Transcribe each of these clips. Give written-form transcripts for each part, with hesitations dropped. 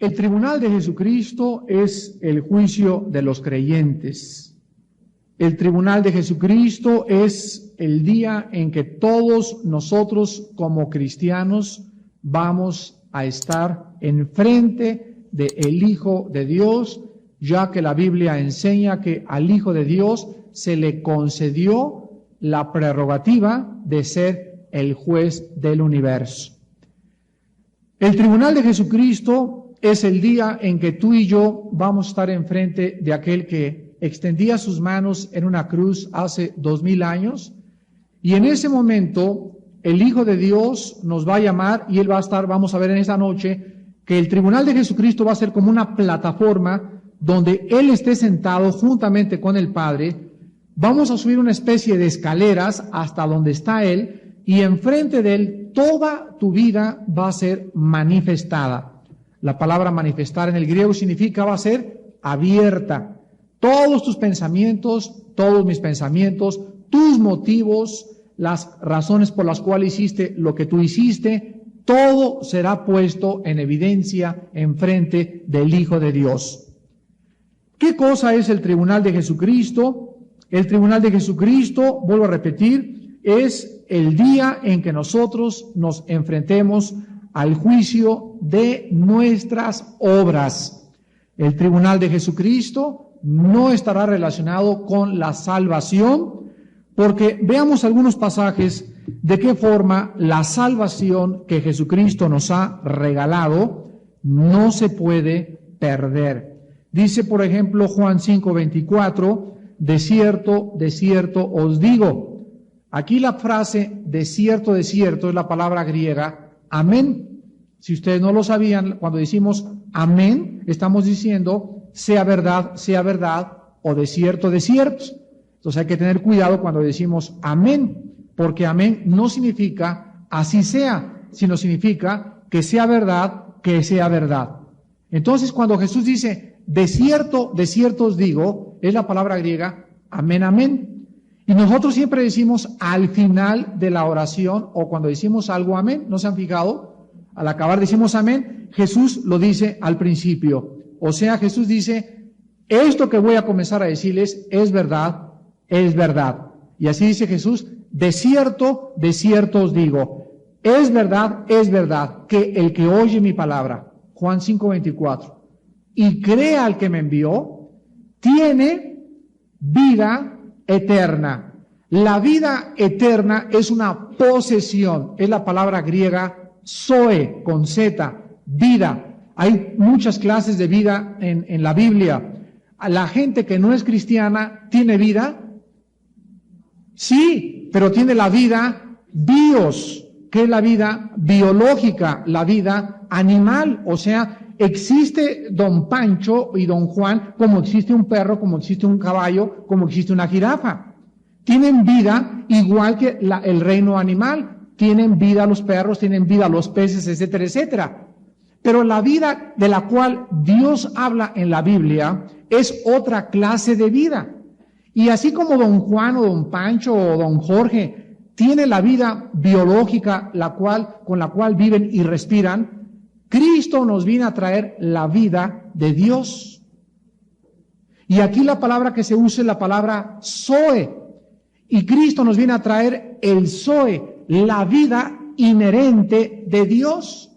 El tribunal de Jesucristo es el juicio de los creyentes. El tribunal de Jesucristo es el día en que todos nosotros como cristianos vamos a estar enfrente del Hijo de Dios, ya que la Biblia enseña que al Hijo de Dios se le concedió la prerrogativa de ser el juez del universo. El tribunal de Jesucristo es el día en que tú y yo vamos a estar enfrente de aquel que extendía sus manos en una cruz hace 2000 años, y en ese momento el Hijo de Dios nos va a llamar y Él va a estar, vamos a ver en esta noche, que el tribunal de Jesucristo va a ser como una plataforma donde Él esté sentado juntamente con el Padre. Vamos a subir una especie de escaleras hasta donde está Él, y enfrente de Él toda tu vida va a ser manifestada. La palabra manifestar en el griego significa va a ser abierta. Todos tus pensamientos, todos mis pensamientos, tus motivos, las razones por las cuales hiciste lo que tú hiciste, todo será puesto en evidencia enfrente del Hijo de Dios. ¿Qué cosa es el tribunal de Jesucristo? El tribunal de Jesucristo, vuelvo a repetir, es el día en que nosotros nos enfrentemos al juicio de nuestras obras. El tribunal de Jesucristo no estará relacionado con la salvación, porque veamos algunos pasajes de qué forma la salvación que Jesucristo nos ha regalado no se puede perder. Dice, por ejemplo, Juan 5:24, de cierto os digo. Aquí la frase de cierto es la palabra griega amén. Si ustedes no lo sabían, cuando decimos amén, estamos diciendo sea verdad, o de cierto. Entonces hay que tener cuidado cuando decimos amén, porque amén no significa así sea, sino significa que sea verdad. Entonces cuando Jesús dice de cierto os digo, es la palabra griega amén. Y nosotros siempre decimos al final de la oración o cuando decimos algo amén, ¿no se han fijado? Al acabar decimos amén, Jesús lo dice al principio. O sea, Jesús dice, esto que voy a comenzar a decirles es verdad. Y así dice Jesús, de cierto os digo, es verdad que el que oye mi palabra, Juan 5:24, y crea al que me envió, tiene vida eterna. La vida eterna es una posesión, es la palabra griega Zoe, con Z, vida. Hay muchas clases de vida en la Biblia. La gente que no es cristiana tiene vida, sí, pero tiene la vida bios, que es la vida biológica, la vida animal. O sea, existe don Pancho y don Juan como existe un perro, como existe un caballo, como existe una jirafa. Tienen vida igual que el reino animal. Tienen vida los perros, tienen vida los peces, etcétera. Pero la vida de la cual Dios habla en la Biblia es otra clase de vida. Y así como don Juan o don Pancho o don Jorge tiene la vida biológica con la cual viven y respiran, Cristo nos viene a traer la vida de Dios. Y aquí la palabra que se usa es la palabra Zoe. Y Cristo nos viene a traer el Zoe, la vida inherente de Dios.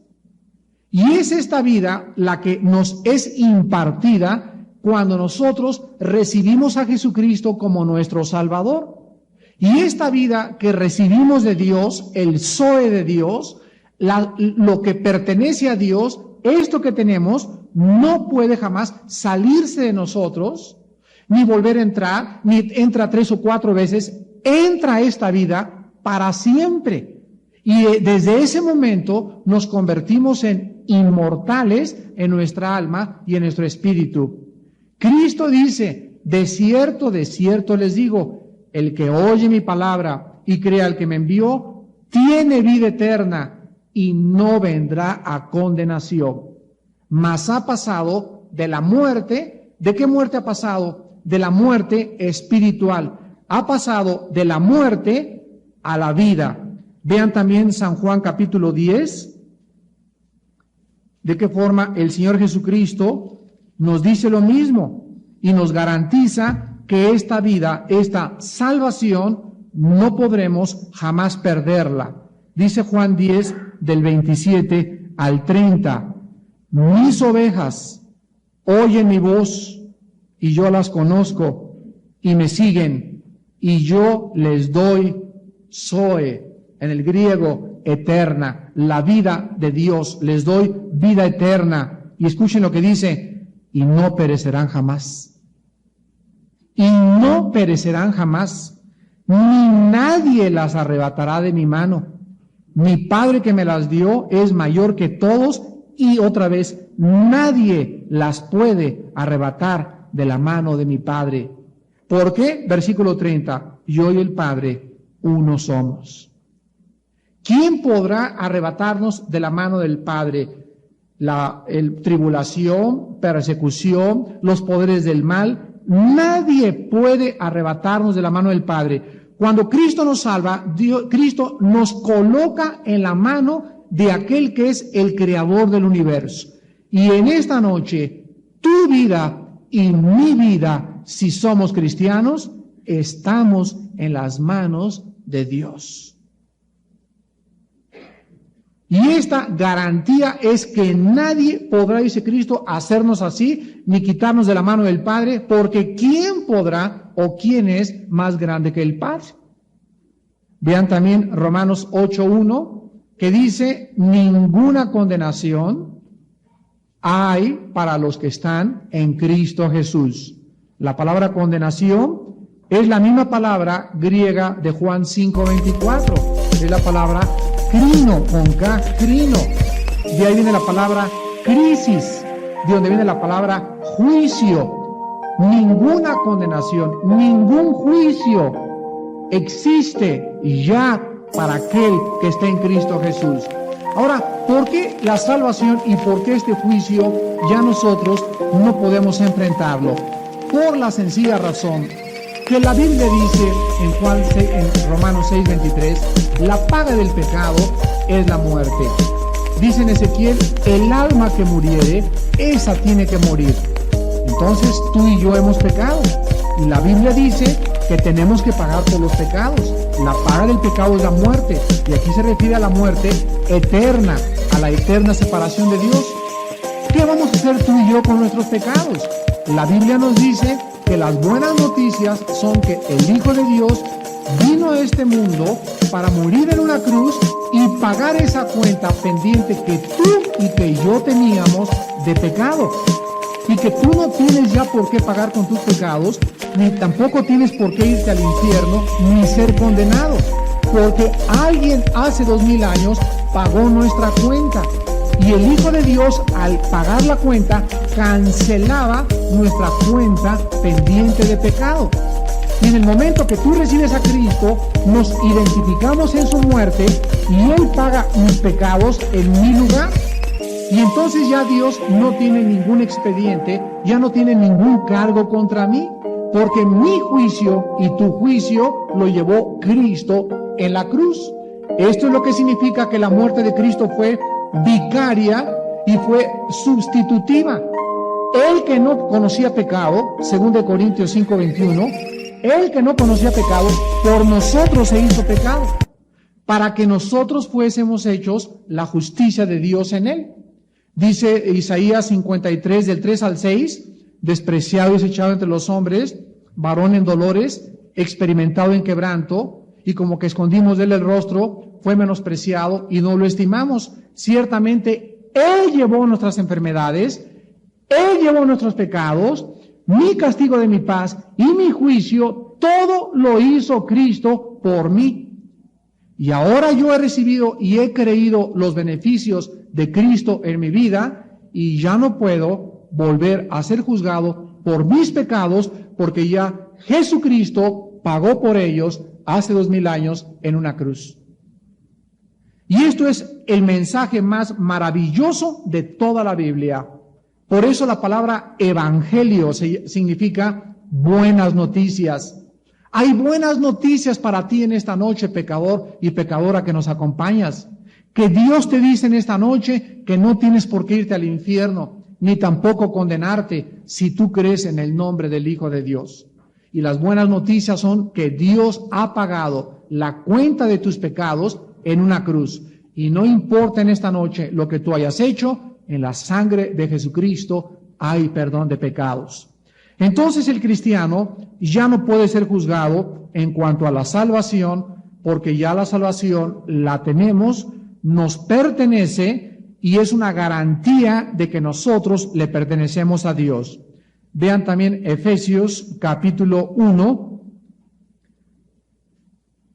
Y es esta vida la que nos es impartida cuando nosotros recibimos a Jesucristo como nuestro Salvador. Y esta vida que recibimos de Dios, el Zoe de Dios, lo que pertenece a Dios, esto que tenemos, no puede jamás salirse de nosotros, ni volver a entrar, ni entra 3 o 4 veces, entra esta vida para siempre. Y desde ese momento nos convertimos en inmortales en nuestra alma y en nuestro espíritu. Cristo dice, de cierto les digo, el que oye mi palabra y crea al que me envió, tiene vida eterna y no vendrá a condenación, mas ha pasado de la muerte. ¿De qué muerte ha pasado? De la muerte espiritual. Ha pasado de la muerte a la vida. Vean también San Juan capítulo 10. ¿De qué forma el Señor Jesucristo nos dice lo mismo y nos garantiza que esta vida, esta salvación, no podremos jamás perderla? Dice Juan 10, del 27 al 30, mis ovejas oyen mi voz y yo las conozco y me siguen y yo les doy zoe, en el griego eterna, la vida de Dios, les doy vida eterna. Y escuchen lo que dice, y no perecerán jamás. Y no perecerán jamás, ni nadie las arrebatará de mi mano. Mi Padre que me las dio es mayor que todos, y otra vez, nadie las puede arrebatar de la mano de mi Padre. ¿Por qué? Versículo 30, yo y el Padre uno somos. ¿Quién podrá arrebatarnos de la mano del Padre? Tribulación, persecución, los poderes del mal. Nadie puede arrebatarnos de la mano del Padre. Cuando Cristo nos salva, Cristo nos coloca en la mano de aquel que es el creador del universo. Y en esta noche, tu vida y mi vida, si somos cristianos, estamos en las manos de Dios. Y esta garantía es que nadie podrá, dice Cristo, hacernos así, ni quitarnos de la mano del Padre, porque ¿quién podrá o quién es más grande que el Padre? Vean también Romanos 8:1, que dice, ninguna condenación hay para los que están en Cristo Jesús. La palabra condenación es la misma palabra griega de Juan 5:24, es la palabra crino, con K, crino. De ahí viene la palabra crisis, de donde viene la palabra juicio. Ninguna condenación, ningún juicio existe ya para aquel que está en Cristo Jesús. Ahora, ¿por qué la salvación y por qué este juicio ya nosotros no podemos enfrentarlo? Por la sencilla razón que la Biblia dice en Romanos 6:23, la paga del pecado es la muerte. Dice en Ezequiel, el alma que muriere, esa tiene que morir. Entonces tú y yo hemos pecado. Y la Biblia dice que tenemos que pagar por los pecados. La paga del pecado es la muerte. Y aquí se refiere a la muerte eterna, a la eterna separación de Dios. ¿Qué vamos a hacer tú y yo con nuestros pecados? La Biblia nos dice que las buenas noticias son que el Hijo de Dios vino a este mundo para morir en una cruz y pagar esa cuenta pendiente que tú y que yo teníamos de pecado. Y que tú no tienes ya por qué pagar con tus pecados, ni tampoco tienes por qué irte al infierno, ni ser condenado. Porque alguien hace 2000 años pagó nuestra cuenta. Y el Hijo de Dios, al pagar la cuenta, cancelaba nuestra cuenta pendiente de pecado. Y en el momento que tú recibes a Cristo, nos identificamos en su muerte y Él paga mis pecados en mi lugar. Y entonces ya Dios no tiene ningún expediente, ya no tiene ningún cargo contra mí, porque mi juicio y tu juicio lo llevó Cristo en la cruz. Esto es lo que significa que la muerte de Cristo fue vicaria y fue sustitutiva. El que no conocía pecado, 2 Corintios 5:21, el que no conocía pecado, por nosotros se hizo pecado, para que nosotros fuésemos hechos la justicia de Dios en él. Dice Isaías 53, del 3 al 6, despreciado y desechado entre los hombres, varón en dolores, experimentado en quebranto, y como que escondimos de él el rostro, fue menospreciado y no lo estimamos. Ciertamente, Él llevó nuestras enfermedades, Él llevó nuestros pecados, mi castigo de mi paz y mi juicio, todo lo hizo Cristo por mí. Y ahora yo he recibido y he creído los beneficios de Cristo en mi vida y ya no puedo volver a ser juzgado por mis pecados porque ya Jesucristo pagó por ellos hace 2000 años en una cruz. Y esto es el mensaje más maravilloso de toda la Biblia. Por eso la palabra evangelio significa buenas noticias. Hay buenas noticias para ti en esta noche, pecador y pecadora que nos acompañas. Que Dios te dice en esta noche que no tienes por qué irte al infierno, ni tampoco condenarte si tú crees en el nombre del Hijo de Dios. Y las buenas noticias son que Dios ha pagado la cuenta de tus pecados en una cruz. Y no importa en esta noche lo que tú hayas hecho, en la sangre de Jesucristo hay perdón de pecados. Entonces el cristiano ya no puede ser juzgado en cuanto a la salvación, porque ya la salvación la tenemos, nos pertenece y es una garantía de que nosotros le pertenecemos a Dios. Vean también Efesios capítulo 1,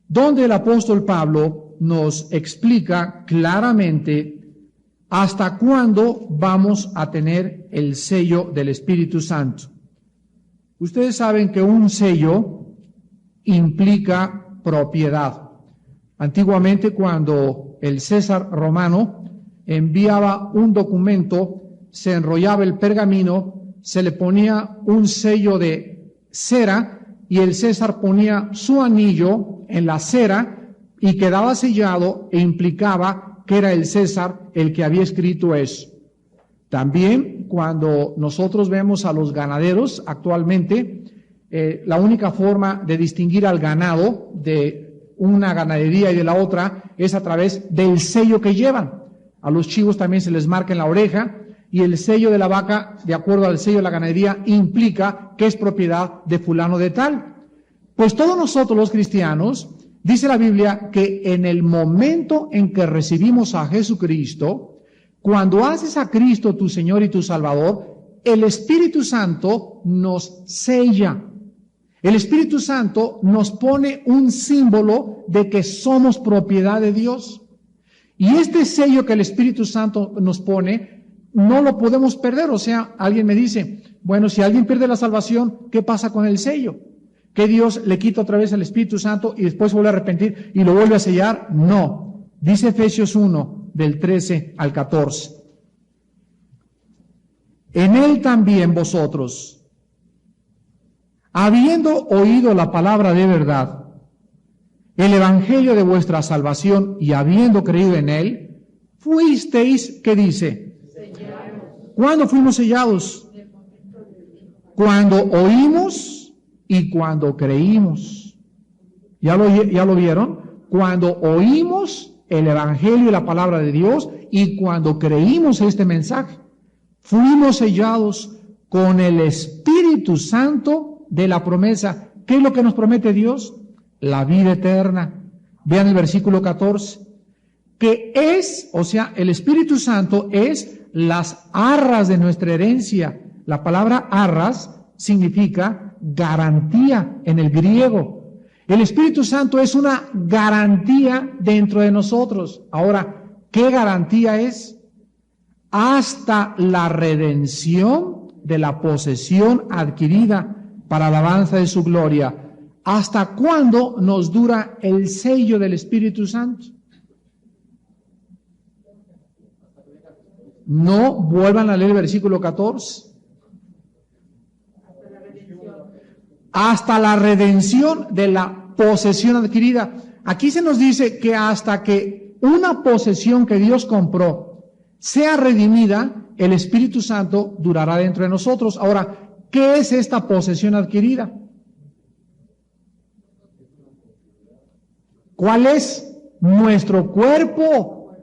donde el apóstol Pablo nos explica claramente hasta cuándo vamos a tener el sello del Espíritu Santo. Ustedes saben que un sello implica propiedad. Antiguamente, cuando el César romano enviaba un documento, se enrollaba el pergamino, se le ponía un sello de cera y el César ponía su anillo en la cera y quedaba sellado e implicaba que era el César el que había escrito eso. También cuando nosotros vemos a los ganaderos actualmente, la única forma de distinguir al ganado de una ganadería y de la otra es a través del sello que llevan. A los chivos también se les marca en la oreja y el sello de la vaca, de acuerdo al sello de la ganadería, implica que es propiedad de fulano de tal. Pues todos nosotros los cristianos, dice la Biblia que en el momento en que recibimos a Jesucristo, cuando haces a Cristo tu Señor y tu Salvador, el Espíritu Santo nos sella. El Espíritu Santo nos pone un símbolo de que somos propiedad de Dios. Y este sello que el Espíritu Santo nos pone, no lo podemos perder. O sea, alguien me dice, bueno, si alguien pierde la salvación, ¿qué pasa con el sello? ¿Que Dios le quita otra vez el Espíritu Santo y después vuelve a arrepentir y lo vuelve a sellar? No. Dice Efesios 1, del 13 al 14. En él también vosotros, habiendo oído la palabra de verdad, el evangelio de vuestra salvación y habiendo creído en él, fuisteis, ¿qué dice? Sellados. ¿Cuándo fuimos sellados? Cuando oímos y cuando creímos. ¿Ya lo vieron? Cuando oímos el evangelio y la palabra de Dios y cuando creímos este mensaje, fuimos sellados con el Espíritu Santo de la promesa. ¿Qué es lo que nos promete Dios? La vida eterna. Vean el versículo 14, que es, o sea, el Espíritu Santo es las arras de nuestra herencia. La palabra arras significa garantía en el griego. El Espíritu Santo es una garantía dentro de nosotros. Ahora, ¿qué garantía es? Hasta la redención de la posesión adquirida para alabanza de su gloria. ¿Hasta cuándo nos dura el sello del Espíritu Santo? No vuelvan a leer el versículo 14. Hasta la redención de la posesión adquirida. Aquí se nos dice que hasta que una posesión que Dios compró sea redimida, el Espíritu Santo durará dentro de nosotros. Ahora, ¿qué es esta posesión adquirida? ¿Cuál es? Nuestro cuerpo.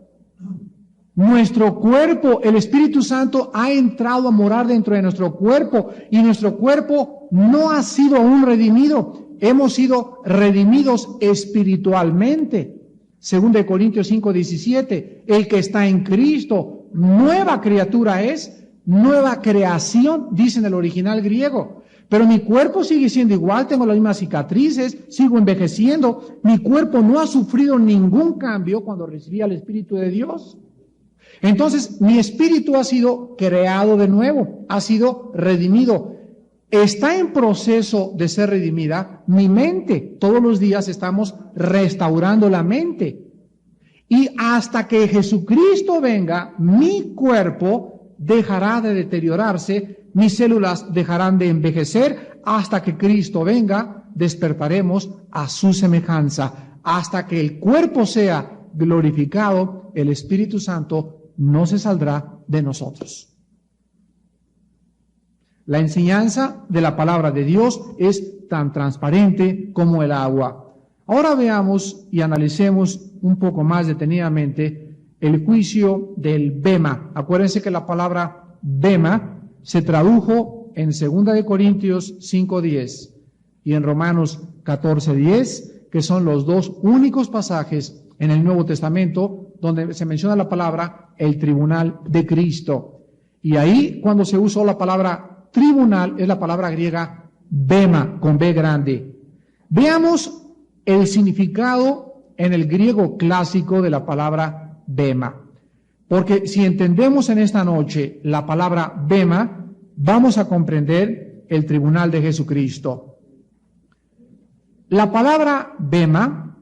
Nuestro cuerpo. El Espíritu Santo ha entrado a morar dentro de nuestro cuerpo y nuestro cuerpo no ha sido aún redimido. Hemos sido redimidos espiritualmente. 2 Corintios 5:17. El que está en Cristo, nueva criatura es, nueva creación, dice en el original griego. Pero mi cuerpo sigue siendo igual, tengo las mismas cicatrices, sigo envejeciendo. Mi cuerpo no ha sufrido ningún cambio cuando recibí al Espíritu de Dios. Entonces, mi espíritu ha sido creado de nuevo, ha sido redimido. Está en proceso de ser redimida mi mente. Todos los días estamos restaurando la mente. Y hasta que Jesucristo venga, mi cuerpo dejará de deteriorarse, mis células dejarán de envejecer. Hasta que Cristo venga, despertaremos a su semejanza. Hasta que el cuerpo sea glorificado, el Espíritu Santo no se saldrá de nosotros. La enseñanza de la palabra de Dios es tan transparente como el agua. Ahora veamos y analicemos un poco más detenidamente el juicio del bema. Acuérdense que la palabra bema se tradujo en 2 de Corintios 5:10 y en Romanos 14:10, que son los dos únicos pasajes en el Nuevo Testamento donde se menciona la palabra el tribunal de Cristo. Y ahí, cuando se usó la palabra tribunal, es la palabra griega bema, con B grande. Veamos el significado en el griego clásico de la palabra bema. Porque si entendemos en esta noche la palabra bema, vamos a comprender el tribunal de Jesucristo. La palabra bema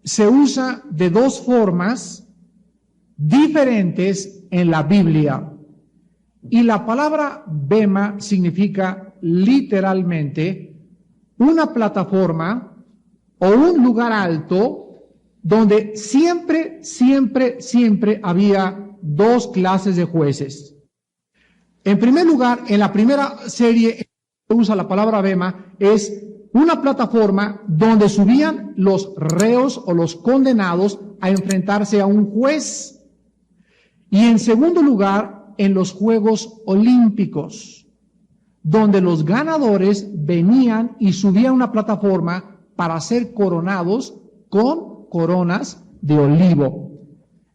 se usa de dos formas diferentes en la Biblia. Y la palabra bema significa literalmente una plataforma o un lugar alto donde siempre había dos clases de jueces. En primer lugar, en la primera serie que usa la palabra bema es una plataforma donde subían los reos o los condenados a enfrentarse a un juez. Y en segundo lugar, en los Juegos Olímpicos, donde los ganadores venían y subían una plataforma para ser coronados con coronas de olivo.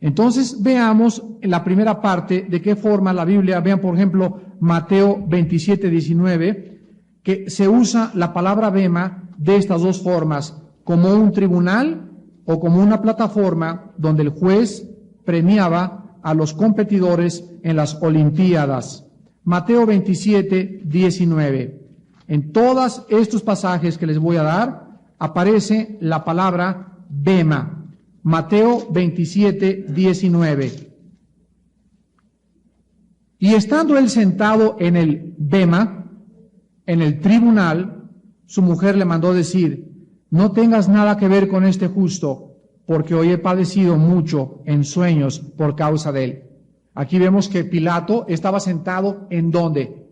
Entonces veamos en la primera parte de qué forma la Biblia, vean por ejemplo Mateo 27:19, que se usa la palabra bema de estas dos formas, como un tribunal o como una plataforma donde el juez premiaba a los competidores en las Olimpiadas. Mateo 27:19. En todos estos pasajes que les voy a dar aparece la palabra bema. Mateo 27:19. Y estando él sentado en el bema, en el tribunal, su mujer le mandó decir: no tengas nada que ver con este justo, porque hoy he padecido mucho en sueños por causa de él. Aquí vemos que Pilato estaba sentado ¿en dónde?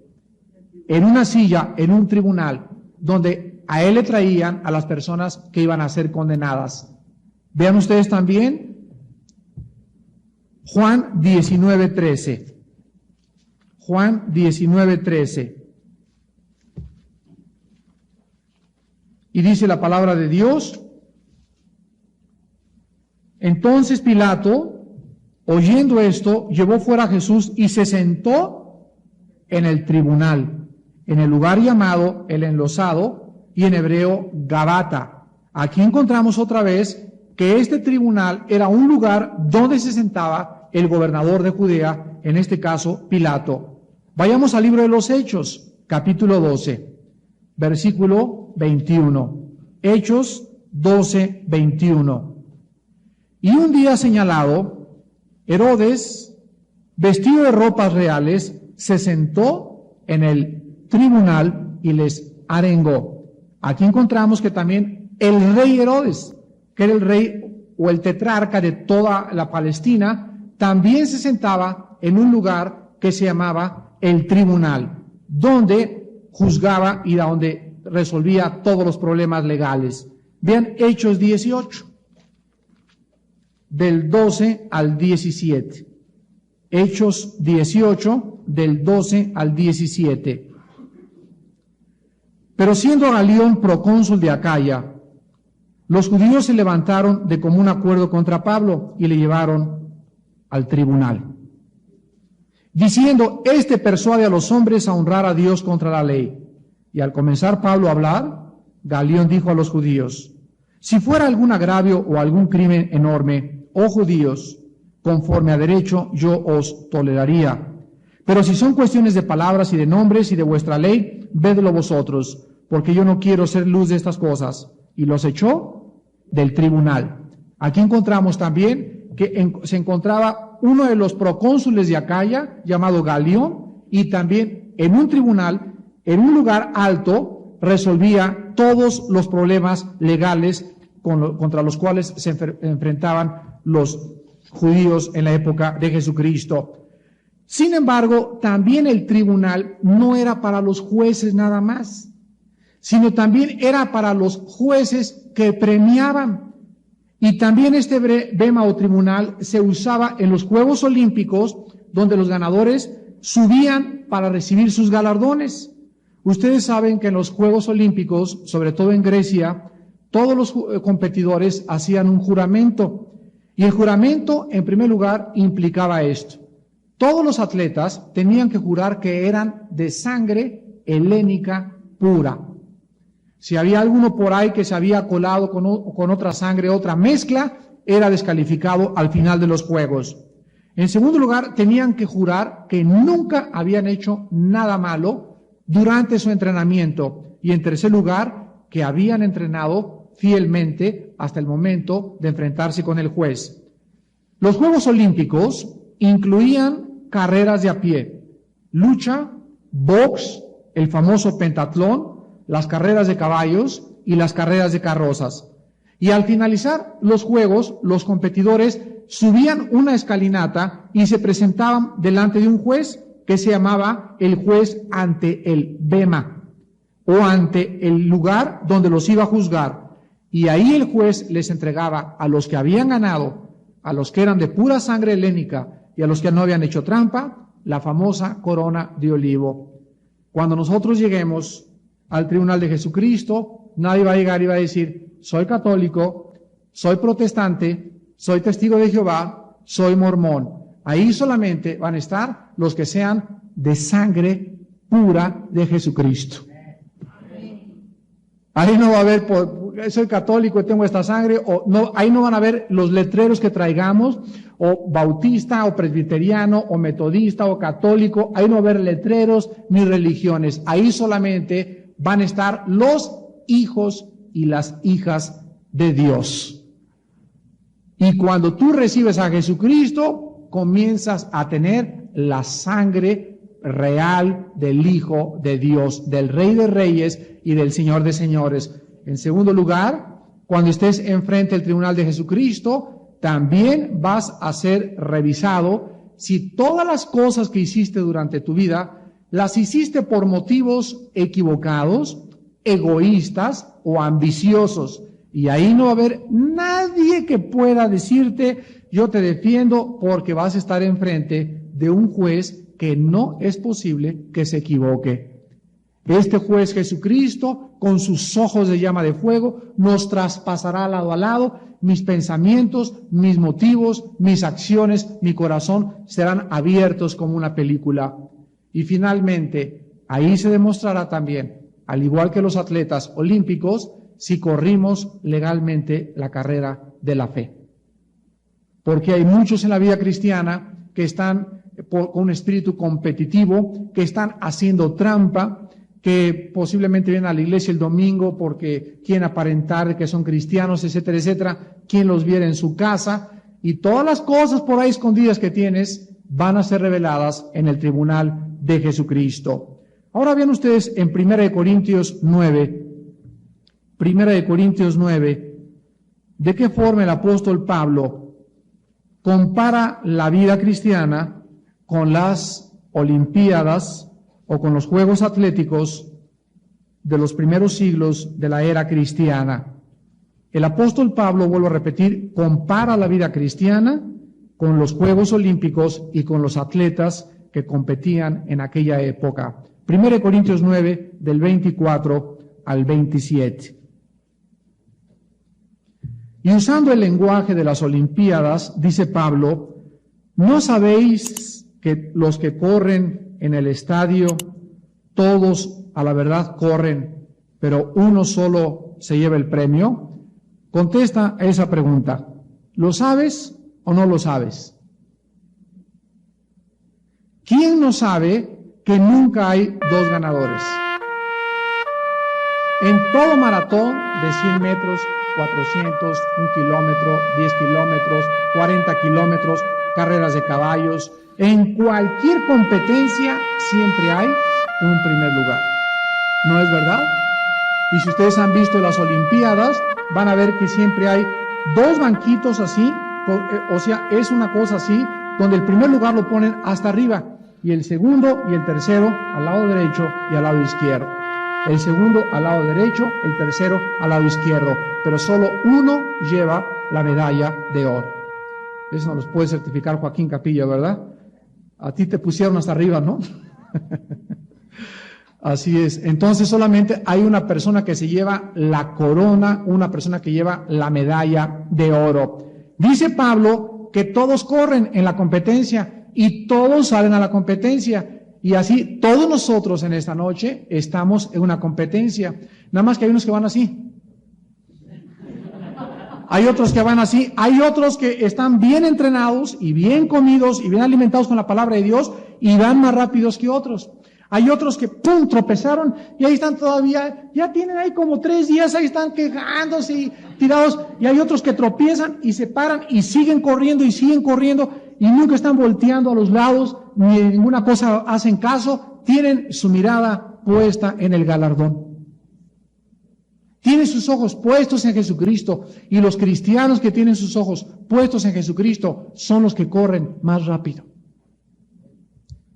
En una silla, en un tribunal, donde a él le traían a las personas que iban a ser condenadas. Vean ustedes también Juan 19:13. Juan 19:13. Y dice la palabra de Dios: entonces Pilato, oyendo esto, llevó fuera a Jesús y se sentó en el tribunal, en el lugar llamado el Enlosado y en hebreo Gabata. Aquí encontramos otra vez que este tribunal era un lugar donde se sentaba el gobernador de Judea, en este caso Pilato. Vayamos al libro de los Hechos, capítulo 12, versículo 21. Hechos 12, 21. Y un día señalado, Herodes, vestido de ropas reales, se sentó en el tribunal y les arengó. Aquí encontramos que también el rey Herodes, que era el rey o el tetrarca de toda la Palestina, también se sentaba en un lugar que se llamaba el tribunal, donde juzgaba y donde resolvía todos los problemas legales. Vean Hechos 18. Del 12 al 17. Hechos 18, del 12 al 17. Pero siendo Galión procónsul de Acaya, los judíos se levantaron de común acuerdo contra Pablo y le llevaron al tribunal, diciendo: este persuade a los hombres a honrar a Dios contra la ley. Y al comenzar Pablo a hablar, Galión dijo a los judíos: si fuera algún agravio o algún crimen enorme, oh judíos, conforme a derecho yo os toleraría. Pero si son cuestiones de palabras y de nombres y de vuestra ley, vedlo vosotros, porque yo no quiero ser luz de estas cosas. Y los echó del tribunal. Aquí encontramos también que se encontraba uno de los procónsules de Acaya, llamado Galión, y también en un tribunal, en un lugar alto, resolvía todos los problemas legales contra los cuales se enfrentaban los judíos en la época de Jesucristo. Sin embargo, también el tribunal no era para los jueces nada más, sino también era para los jueces que premiaban. Y también este bema o tribunal se usaba en los Juegos Olímpicos, donde los ganadores subían para recibir sus galardones. Ustedes saben que en los Juegos Olímpicos, sobre todo en Grecia, todos los competidores hacían un juramento. Y el juramento, en primer lugar, implicaba esto. Todos los atletas tenían que jurar que eran de sangre helénica pura. Si había alguno por ahí que se había colado con otra sangre, otra mezcla, era descalificado al final de los Juegos. En segundo lugar, tenían que jurar que nunca habían hecho nada malo durante su entrenamiento. Y en tercer lugar, que habían entrenado fielmente hasta el momento de enfrentarse con el juez. Los Juegos Olímpicos incluían carreras de a pie, lucha, box, el famoso pentatlón, las carreras de caballos y las carreras de carrozas. Y al finalizar los juegos, los competidores subían una escalinata y se presentaban delante de un juez que se llamaba el juez ante el bema o ante el lugar donde los iba a juzgar. Y ahí el juez les entregaba a los que habían ganado, a los que eran de pura sangre helénica y a los que no habían hecho trampa, la famosa corona de olivo. Cuando nosotros lleguemos al tribunal de Jesucristo, nadie va a llegar y va a decir, soy católico, soy protestante, soy testigo de Jehová, soy mormón. Ahí solamente van a estar los que sean de sangre pura de Jesucristo. Ahí no va a haber, soy católico y tengo esta sangre, o no, ahí no van a ver los letreros que traigamos, o bautista, o presbiteriano, o metodista, o católico, ahí no va a haber letreros ni religiones. Ahí solamente van a estar los hijos y las hijas de Dios. Y cuando tú recibes a Jesucristo, comienzas a tener la sangre real del Hijo de Dios, del Rey de Reyes y del Señor de Señores. En segundo lugar, cuando estés enfrente del tribunal de Jesucristo, también vas a ser revisado si todas las cosas que hiciste durante tu vida las hiciste por motivos equivocados, egoístas o ambiciosos. Y ahí no va a haber nadie que pueda decirte, yo te defiendo, porque vas a estar enfrente de un juez que no es posible que se equivoque. Este juez Jesucristo, con sus ojos de llama de fuego, nos traspasará lado a lado. Mis pensamientos, mis motivos, mis acciones, mi corazón serán abiertos como una película. Y finalmente, ahí se demostrará también, al igual que los atletas olímpicos, si corrimos legalmente la carrera de la fe. Porque hay muchos en la vida cristiana que están con un espíritu competitivo, que están haciendo trampa, que posiblemente vienen a la iglesia el domingo porque quieren aparentar que son cristianos, etcétera, etcétera, quien los viera en su casa, y todas las cosas por ahí escondidas que tienes van a ser reveladas en el tribunal de Jesucristo. Ahora vean ustedes en 1 Corintios 9, de qué forma el apóstol Pablo compara la vida cristiana con las Olimpiadas o con los Juegos Atléticos de los primeros siglos de la era cristiana. El apóstol Pablo, vuelvo a repetir, compara la vida cristiana con los Juegos Olímpicos y con los atletas que competían en aquella época. 1 Corintios 9, del 24 al 27. Y usando el lenguaje de las Olimpiadas, dice Pablo, ¿no sabéis que los que corren en el estadio, todos a la verdad corren, pero uno solo se lleva el premio? Contesta a esa pregunta. ¿Lo sabes o no lo sabes? ¿Quién no sabe que nunca hay dos ganadores? En todo maratón de 100 metros, 400, 1 kilómetro, 10 kilómetros, 40 kilómetros, carreras de caballos, en cualquier competencia siempre hay un primer lugar. ¿No es verdad? Y si ustedes han visto las Olimpiadas, van a ver que siempre hay dos banquitos así, o sea, es una cosa así, donde el primer lugar lo ponen hasta arriba, y el segundo y el tercero al lado derecho y al lado izquierdo. El segundo al lado derecho, el tercero al lado izquierdo, pero solo uno lleva la medalla de oro. Eso nos lo puede certificar Joaquín Capilla, ¿verdad? A ti te pusieron hasta arriba, ¿no? Así es. Entonces solamente hay una persona que se lleva la corona, una persona que lleva la medalla de oro. Dice Pablo que todos corren en la competencia y todos salen a la competencia. Y así todos nosotros en esta noche estamos en una competencia. Nada más que hay unos que van así. Hay otros que van así. Hay otros que están bien entrenados y bien comidos y bien alimentados con la palabra de Dios y van más rápidos que otros. Hay otros que, ¡pum!, tropezaron y ahí están todavía, ya tienen ahí como 3 días, ahí están quejándose y tirados. Y hay otros que tropiezan y se paran y siguen corriendo y nunca están volteando a los lados, ni de ninguna cosa hacen caso, tienen su mirada puesta en el galardón. Tienen sus ojos puestos en Jesucristo, y los cristianos que tienen sus ojos puestos en Jesucristo son los que corren más rápido.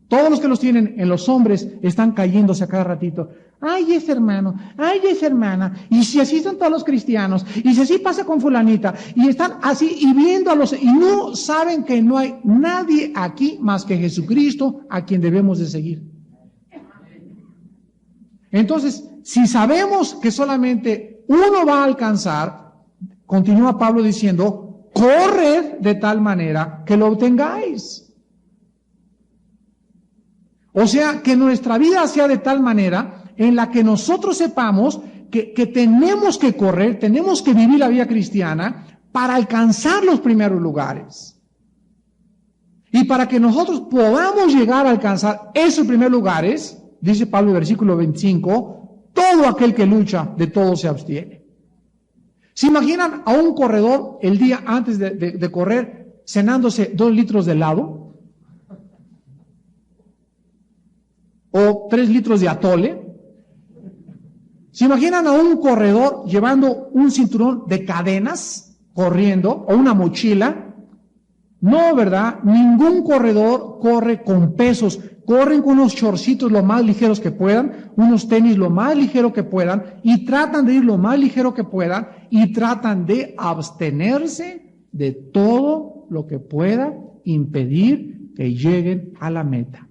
Todos los que los tienen en los hombres están cayéndose a cada ratito. Ay, ese hermano, ay, esa hermana, y si así son todos los cristianos, y si así pasa con fulanita, y están así y viendo a los, y no saben que no hay nadie aquí más que Jesucristo a quien debemos de seguir. Entonces, si sabemos que solamente uno va a alcanzar, continúa Pablo diciendo, corred de tal manera que lo obtengáis. O sea, que nuestra vida sea de tal manera en la que nosotros sepamos que tenemos que correr, tenemos que vivir la vida cristiana para alcanzar los primeros lugares. Y para que nosotros podamos llegar a alcanzar esos primeros lugares, dice Pablo en el versículo 25, todo aquel que lucha, de todo se abstiene. ¿Se imaginan a un corredor el día antes de correr cenándose 2 litros de helado? ¿O 3 litros de atole? ¿Se imaginan a un corredor llevando un cinturón de cadenas, corriendo, o una mochila? No, ¿verdad? Ningún corredor corre con pesos. Corren con unos shortcitos lo más ligeros que puedan, unos tenis lo más ligero que puedan, y tratan de ir lo más ligero que puedan, y tratan de abstenerse de todo lo que pueda impedir que lleguen a la meta.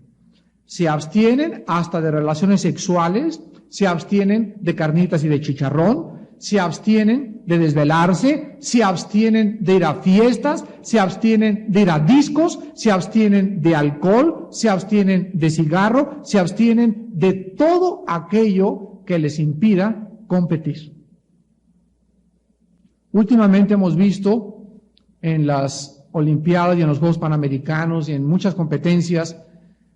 Se abstienen hasta de relaciones sexuales, se abstienen de carnitas y de chicharrón, se abstienen de desvelarse, se abstienen de ir a fiestas, se abstienen de ir a discos, se abstienen de alcohol, se abstienen de cigarro, se abstienen de todo aquello que les impida competir. Últimamente hemos visto en las Olimpiadas y en los Juegos Panamericanos y en muchas competencias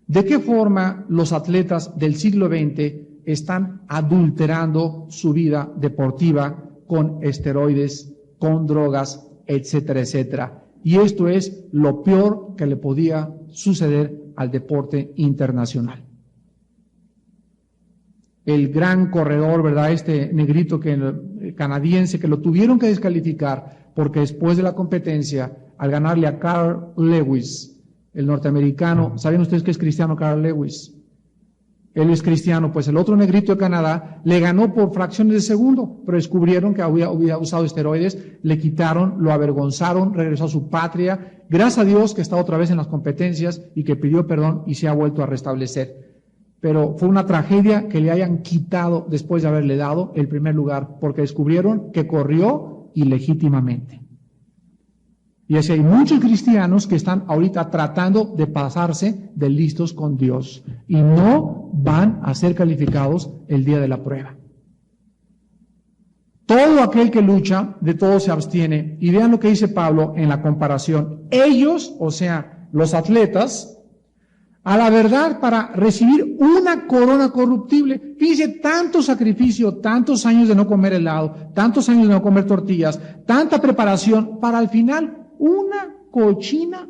de qué forma los atletas del siglo XX están adulterando su vida deportiva con esteroides, con drogas, etcétera, etcétera. Y esto es lo peor que le podía suceder al deporte internacional. El gran corredor, ¿verdad? Este negrito canadiense que lo tuvieron que descalificar porque después de la competencia, al ganarle a Carl Lewis, el norteamericano, ¿saben ustedes que es cristiano Carl Lewis? Él es cristiano, pues el otro negrito de Canadá le ganó por fracciones de segundo, pero descubrieron que había usado esteroides, le quitaron, lo avergonzaron, regresó a su patria. Gracias a Dios que está otra vez en las competencias y que pidió perdón y se ha vuelto a restablecer. Pero fue una tragedia que le hayan quitado después de haberle dado el primer lugar, porque descubrieron que corrió ilegítimamente. Y así hay muchos cristianos que están ahorita tratando de pasarse de listos con Dios y no van a ser calificados el día de la prueba. Todo aquel que lucha, de todo se abstiene. Y vean lo que dice Pablo en la comparación. Ellos, o sea, los atletas, a la verdad, para recibir una corona corruptible, fíjense, tanto sacrificio, tantos años de no comer helado, tantos años de no comer tortillas, tanta preparación, para al final una cochina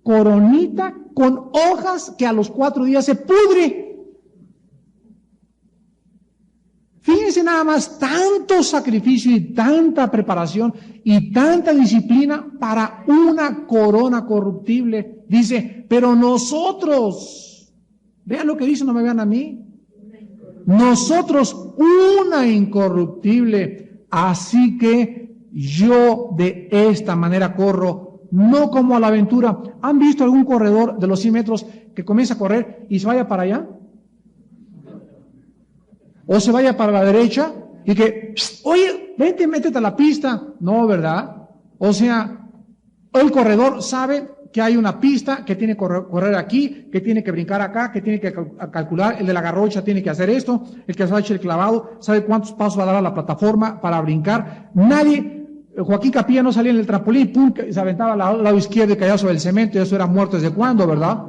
coronita con hojas que a los 4 días se pudre. Fíjense nada más, tanto sacrificio y tanta preparación y tanta disciplina para una corona corruptible. Dice, pero nosotros, vean lo que dice, no me vean a mí. Nosotros una incorruptible, así que yo de esta manera corro, no como a la aventura. ¿Han visto algún corredor de los 100 metros que comienza a correr y se vaya para allá? O se vaya para la derecha y que, oye, vente, métete a la pista. No, ¿verdad? O sea, el corredor sabe que hay una pista, que tiene que correr aquí, que tiene que brincar acá, que tiene que calcular, el de la garrocha tiene que hacer esto, el que se va a echar el clavado, sabe cuántos pasos va a dar a la plataforma para brincar. Nadie, Joaquín Capilla no salía en el trampolín, pum, se aventaba al lado izquierdo y caía sobre el cemento, y eso era muerto desde cuándo, ¿verdad?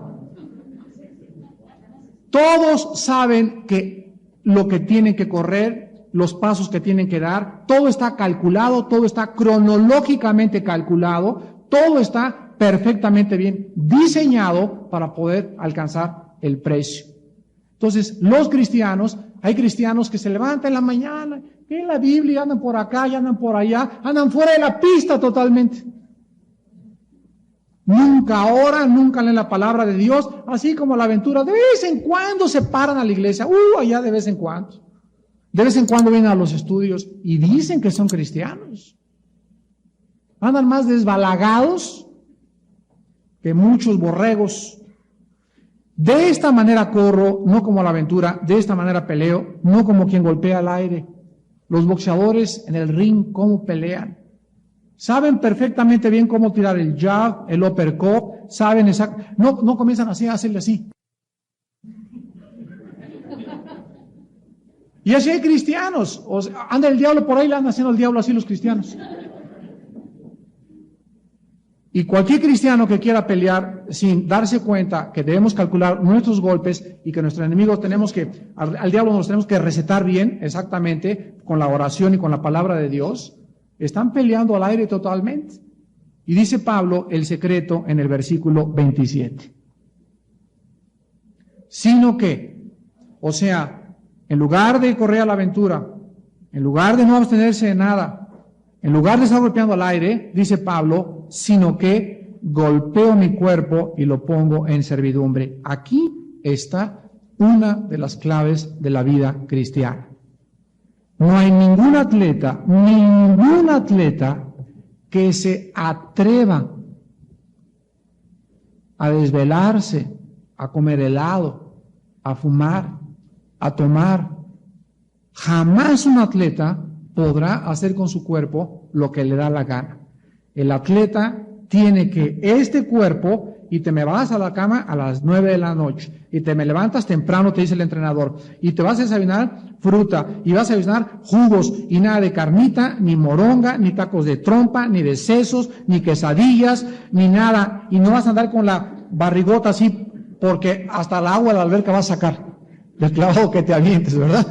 Todos saben que lo que tienen que correr, los pasos que tienen que dar, todo está calculado, todo está cronológicamente calculado, todo está perfectamente bien diseñado para poder alcanzar el precio. Entonces, los cristianos, hay cristianos que se levantan en la mañana, ven la Biblia, andan por acá y andan por allá, andan fuera de la pista totalmente. Nunca oran, nunca leen la palabra de Dios, así como la aventura, de vez en cuando se paran a la iglesia, allá de vez en cuando. De vez en cuando vienen a los estudios y dicen que son cristianos. Andan más desbalagados que muchos borregos. De esta manera corro, no como la aventura, de esta manera peleo, no como quien golpea al aire. Los boxeadores en el ring, cómo pelean. Saben perfectamente bien cómo tirar el jab, el uppercut, saben exactamente, no comienzan así a hacerle así. Y así hay cristianos, o sea, anda el diablo por ahí, le andan haciendo el diablo así los cristianos. Y cualquier cristiano que quiera pelear sin darse cuenta que debemos calcular nuestros golpes y que nuestro enemigo al diablo nos tenemos que recetar bien, exactamente, con la oración y con la palabra de Dios, están peleando al aire totalmente. Y dice Pablo el secreto en el versículo 27. Sino que, o sea, en lugar de correr a la aventura, en lugar de no abstenerse de nada, en lugar de estar golpeando al aire, dice Pablo, sino que golpeo mi cuerpo y lo pongo en servidumbre. Aquí está una de las claves de la vida cristiana. No hay ningún atleta que se atreva a desvelarse, a comer helado, a fumar, a tomar. Jamás un atleta podrá hacer con su cuerpo lo que le da la gana. El atleta tiene que este cuerpo, y te me vas a la cama a las 9 de la noche, y te me levantas temprano, te dice el entrenador, y te vas a desayunar fruta, y vas a desayunar jugos, y nada de carnita, ni moronga, ni tacos de trompa, ni de sesos, ni quesadillas, ni nada, y no vas a andar con la barrigota así, porque hasta el agua de la alberca vas a sacar, del clavado que te avientes, ¿verdad?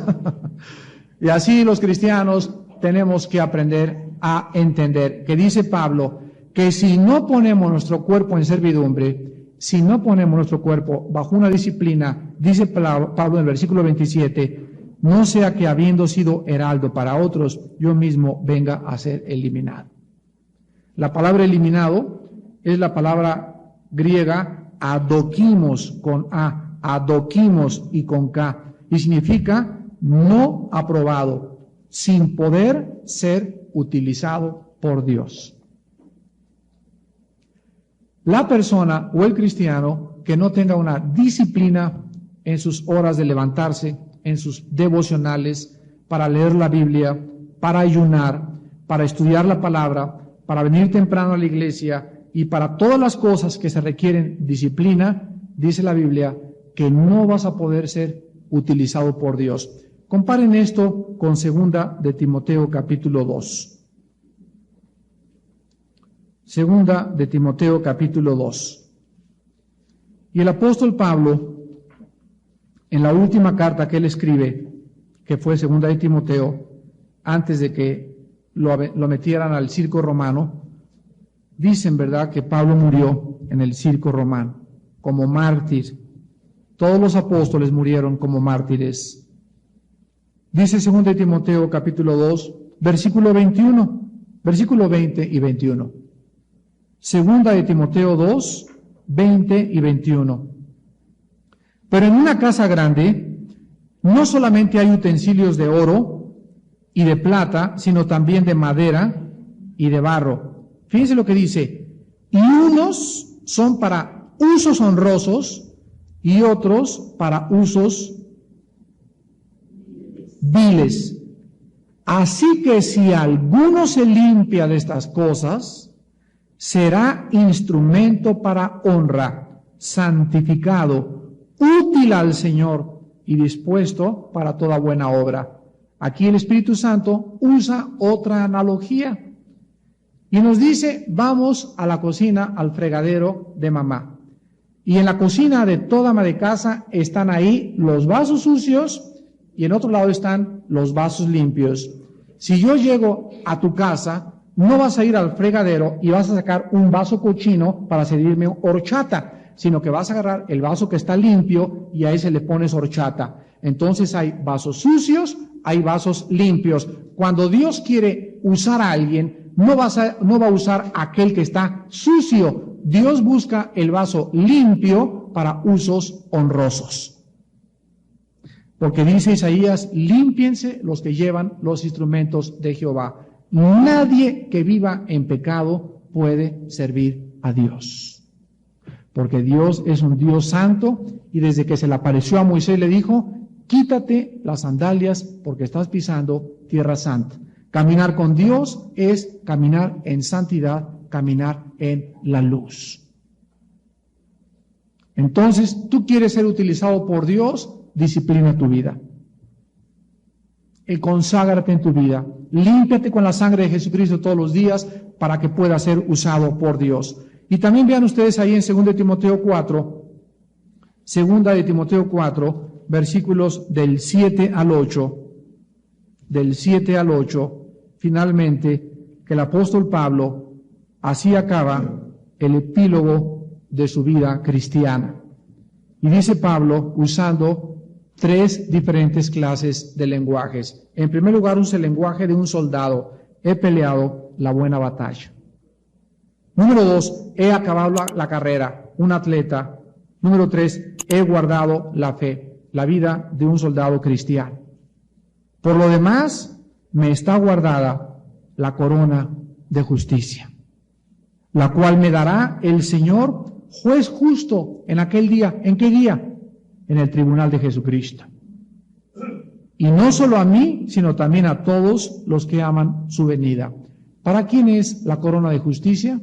Y así los cristianos tenemos que aprender a entender que dice Pablo que si no ponemos nuestro cuerpo en servidumbre, si no ponemos nuestro cuerpo bajo una disciplina, dice Pablo en el versículo 27, no sea que habiendo sido heraldo para otros, yo mismo venga a ser eliminado. La palabra eliminado es la palabra griega adokimos con A, adokimos y con K, y significa no aprobado, sin poder ser utilizado por Dios. La persona o el cristiano que no tenga una disciplina en sus horas de levantarse, en sus devocionales, para leer la Biblia, para ayunar, para estudiar la palabra, para venir temprano a la iglesia y para todas las cosas que se requieren disciplina, dice la Biblia que no vas a poder ser utilizado por Dios. Comparen esto con 2 de Timoteo capítulo 2. 2 de Timoteo capítulo 2. Y el apóstol Pablo, en la última carta que él escribe, que fue 2 de Timoteo, antes de que lo metieran al circo romano, dicen, ¿verdad?, que Pablo murió en el circo romano, como mártir. Todos los apóstoles murieron como mártires. Dice 2 Timoteo capítulo 2, versículo 21, versículo 20 y 21. 2 Timoteo 2, 20 y 21. Pero en una casa grande no solamente hay utensilios de oro y de plata, sino también de madera y de barro. Fíjense lo que dice. Y unos son para usos honrosos y otros para usos viles. Así que si alguno se limpia de estas cosas, será instrumento para honra, santificado, útil al Señor y dispuesto para toda buena obra. Aquí el Espíritu Santo usa otra analogía y nos dice, vamos a la cocina, al fregadero de mamá. Y en la cocina de toda ama de casa están ahí los vasos sucios y en otro lado están los vasos limpios. Si yo llego a tu casa, no vas a ir al fregadero y vas a sacar un vaso cochino para servirme horchata, sino que vas a agarrar el vaso que está limpio y a ese le pones horchata. Entonces hay vasos sucios, hay vasos limpios. Cuando Dios quiere usar a alguien, no va a usar aquel que está sucio. Dios busca el vaso limpio para usos honrosos. Porque dice Isaías, límpiense los que llevan los instrumentos de Jehová. Nadie que viva en pecado puede servir a Dios. Porque Dios es un Dios santo y desde que se le apareció a Moisés le dijo, quítate las sandalias porque estás pisando tierra santa. Caminar con Dios es caminar en santidad, caminar en la luz. Entonces, tú quieres ser utilizado por Dios, disciplina tu vida. Conságrate en tu vida. Límpiate con la sangre de Jesucristo todos los días para que pueda ser usado por Dios. Y también vean ustedes ahí en 2 Timoteo 4, 2 Timoteo 4, versículos del 7 al 8, finalmente, que el apóstol Pablo así acaba el epílogo de su vida cristiana. Y dice Pablo, usando 3 diferentes clases de lenguajes. En primer lugar, usa el lenguaje de un soldado. He peleado la buena batalla. Número 2, he acabado la carrera, un atleta. Número 3, he guardado la fe, la vida de un soldado cristiano. Por lo demás, me está guardada la corona de justicia, la cual me dará el Señor, juez justo, en aquel día. ¿En qué día? En el tribunal de Jesucristo. Y no solo a mí, sino también a todos los que aman su venida. ¿Para quién es la corona de justicia?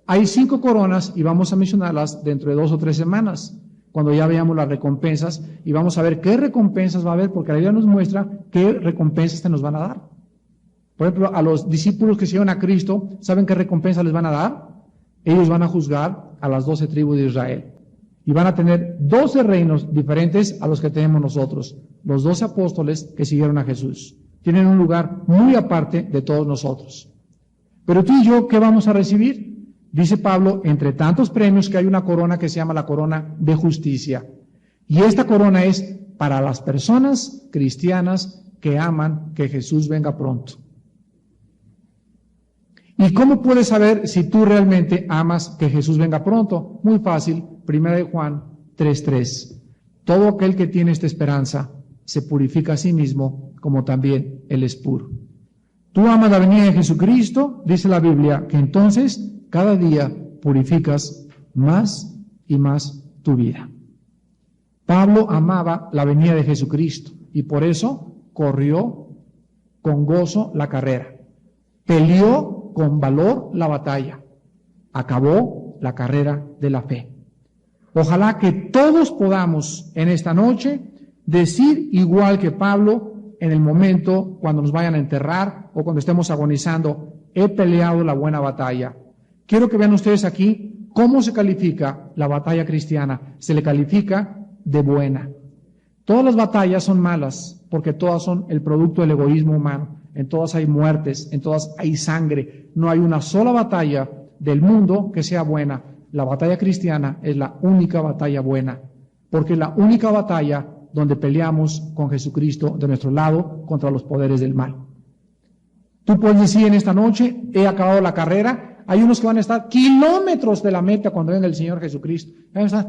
Hay 5 coronas y vamos a mencionarlas dentro de 2 o 3 semanas, cuando ya veamos las recompensas y vamos a ver qué recompensas va a haber, porque la Biblia nos muestra qué recompensas se nos van a dar. Por ejemplo, a los discípulos que siguieron a Cristo, ¿saben qué recompensa les van a dar? Ellos van a juzgar a las 12 tribus de Israel. Y van a tener 12 reinos diferentes a los que tenemos nosotros. Los 12 apóstoles que siguieron a Jesús. Tienen un lugar muy aparte de todos nosotros. Pero tú y yo, ¿qué vamos a recibir? Dice Pablo, entre tantos premios que hay una corona que se llama la corona de justicia. Y esta corona es para las personas cristianas que aman que Jesús venga pronto. ¿Y cómo puedes saber si tú realmente amas que Jesús venga pronto? Muy fácil, 1 Juan 3:3. Todo aquel que tiene esta esperanza se purifica a sí mismo, como también Él es puro. Tú amas la venida de Jesucristo, dice la Biblia, que entonces cada día purificas más y más tu vida. Pablo amaba la venida de Jesucristo y por eso corrió con gozo la carrera. Peleó con valor la batalla. Acabó la carrera de la fe. Ojalá que todos podamos en esta noche decir igual que Pablo en el momento cuando nos vayan a enterrar o cuando estemos agonizando, he peleado la buena batalla. Quiero que vean ustedes aquí cómo se califica la batalla cristiana. Se le califica de buena. Todas las batallas son malas porque todas son el producto del egoísmo humano. En todas hay muertes, en todas hay sangre. No hay una sola batalla del mundo que sea buena. La batalla cristiana es la única batalla buena, porque la única batalla donde peleamos con Jesucristo de nuestro lado contra los poderes del mal. Tú puedes decir en esta noche, he acabado la carrera. Hay unos que van a estar kilómetros de la meta cuando venga el Señor Jesucristo. Van a estar...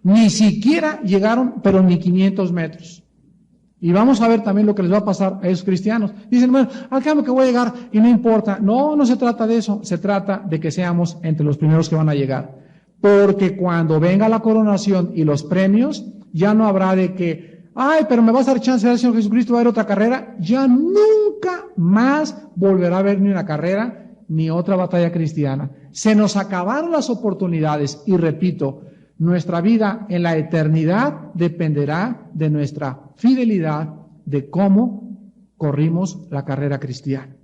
Ni siquiera llegaron, pero ni 500 metros. Y vamos a ver también lo que les va a pasar a esos cristianos. Dicen, bueno, al cambio que voy a llegar y no importa. No, no se trata de eso. Se trata de que seamos entre los primeros que van a llegar. Porque cuando venga la coronación y los premios, ya no habrá de que, ay, pero me vas a dar chance de ver al Señor Jesucristo, va a haber otra carrera. Ya nunca más volverá a haber ni una carrera, ni otra batalla cristiana. Se nos acabaron las oportunidades y repito, nuestra vida en la eternidad dependerá de nuestra fidelidad, de cómo corrimos la carrera cristiana.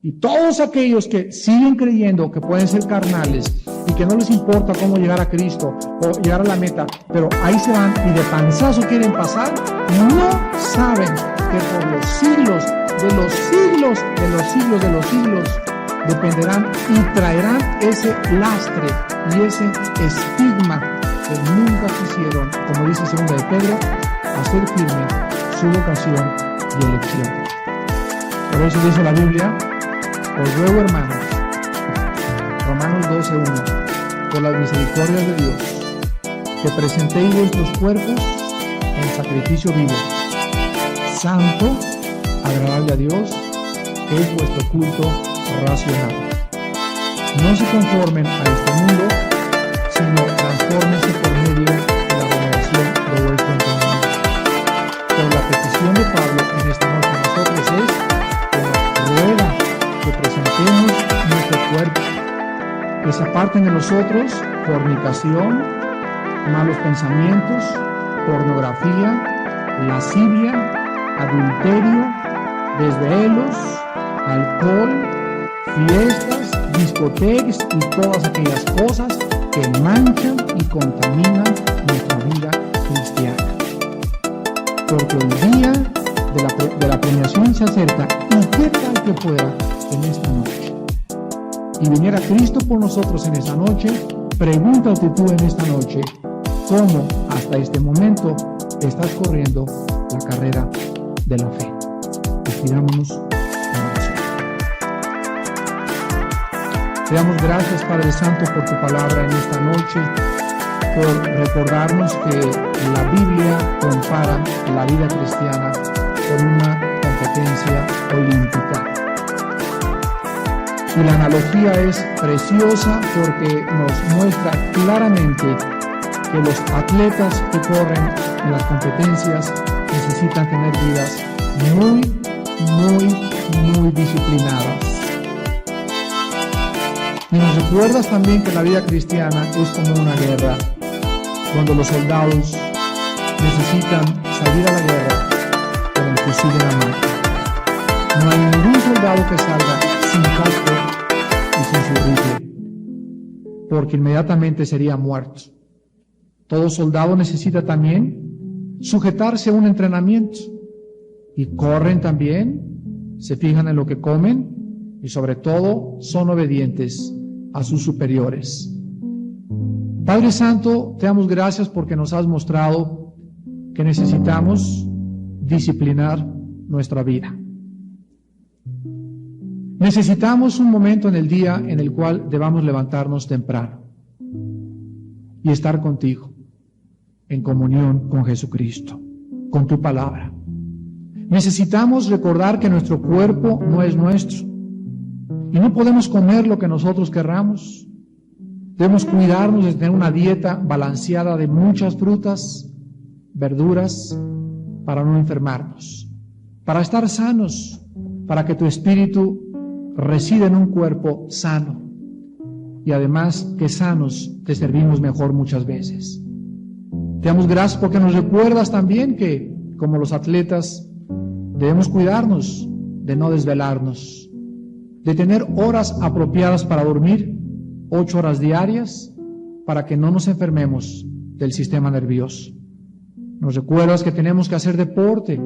Y todos aquellos que siguen creyendo que pueden ser carnales y que no les importa cómo llegar a Cristo o llegar a la meta, pero ahí se van y de panzazo quieren pasar, no saben que por los siglos de los siglos de los siglos de los siglos dependerán y traerán ese lastre y ese estigma que nunca quisieron, como dice 2 de Pedro, hacer firme su vocación y elección. Por eso dice la Biblia, os ruego, hermanos, Romanos 12:1, por las misericordias de Dios, que presentéis vuestros cuerpos en sacrificio vivo, santo, agradable a Dios, que es vuestro culto racional. No se conformen a este mundo, sino transfórmense por medio de la renovación de vuestro entendimiento. Pero la petición de Pablo en esta noche a nosotros es que nos ruega que presentemos nuestro cuerpo, que se aparten de nosotros fornicación, malos pensamientos, pornografía, lascivia, adulterio, desvelos, alcohol, fiestas, discotecas y todas aquellas cosas que manchan y contaminan nuestra vida cristiana. Porque el día de la premiación se acerca, y qué tal que fuera en esta noche. Y viniera Cristo por nosotros en esta noche, pregúntate tú en esta noche, ¿cómo hasta este momento estás corriendo la carrera de la fe? Despidámonos en oración. Te damos gracias, Padre Santo, por tu palabra en esta noche, por recordarnos que la Biblia compara la vida cristiana con una competencia olímpica. Y la analogía es preciosa porque nos muestra claramente que los atletas que corren en las competencias necesitan tener vidas muy disciplinadas. Y nos recuerdas también que la vida cristiana es como una guerra, donde los soldados necesitan salir a la guerra con el fusil en la mano. No hay ningún soldado que salga sin casco y sin su rifle, porque inmediatamente sería muerto. Todo soldado necesita también sujetarse a un entrenamiento, y corren también, se fijan en lo que comen, y sobre todo son obedientes a sus superiores. Padre Santo, te damos gracias porque nos has mostrado que necesitamos disciplinar nuestra vida. Necesitamos un momento en el día en el cual debamos levantarnos temprano y estar contigo, en comunión con Jesucristo, con tu palabra. Necesitamos recordar que nuestro cuerpo no es nuestro y no podemos comer lo que nosotros querramos. Debemos cuidarnos de tener una dieta balanceada de muchas frutas, verduras, para no enfermarnos, para estar sanos, para que tu espíritu resida en un cuerpo sano, y además que sanos te servimos mejor muchas veces. Te damos gracias porque nos recuerdas también que, como los atletas, debemos cuidarnos de no desvelarnos, de tener horas apropiadas para dormir, 8 horas diarias, para que no nos enfermemos del sistema nervioso. Nos recuerdas que tenemos que hacer deporte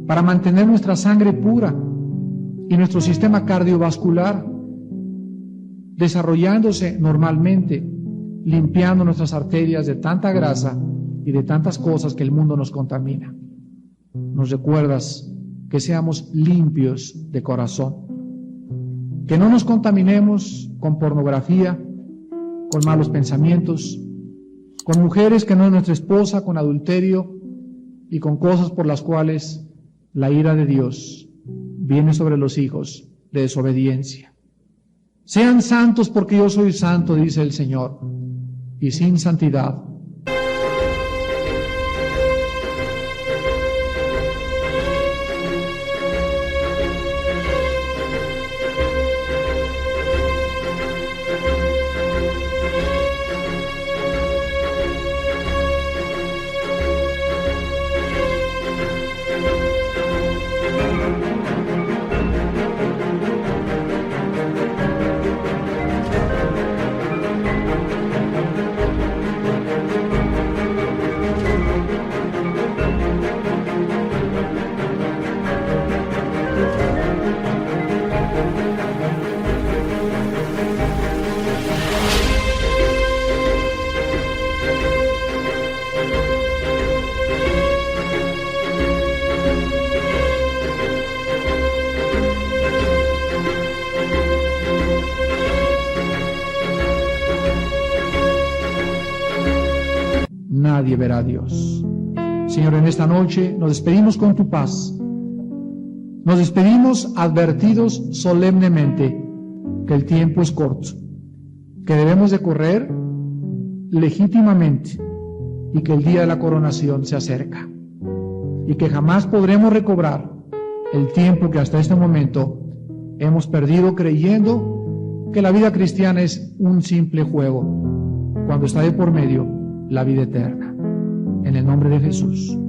para mantener nuestra sangre pura y nuestro sistema cardiovascular desarrollándose normalmente, limpiando nuestras arterias de tanta grasa y de tantas cosas que el mundo nos contamina. Nos recuerdas que seamos limpios de corazón, que no nos contaminemos con pornografía, con malos pensamientos, con mujeres que no es nuestra esposa, con adulterio y con cosas por las cuales la ira de Dios viene sobre los hijos de desobediencia. Sean santos porque yo soy santo, dice el Señor, y sin santidad nadie verá a Dios. Señor, en esta noche nos despedimos con tu paz. Nos despedimos advertidos solemnemente que el tiempo es corto, que debemos de correr legítimamente y que el día de la coronación se acerca y que jamás podremos recobrar el tiempo que hasta este momento hemos perdido creyendo que la vida cristiana es un simple juego, cuando está de por medio la vida eterna. En el nombre de Jesús.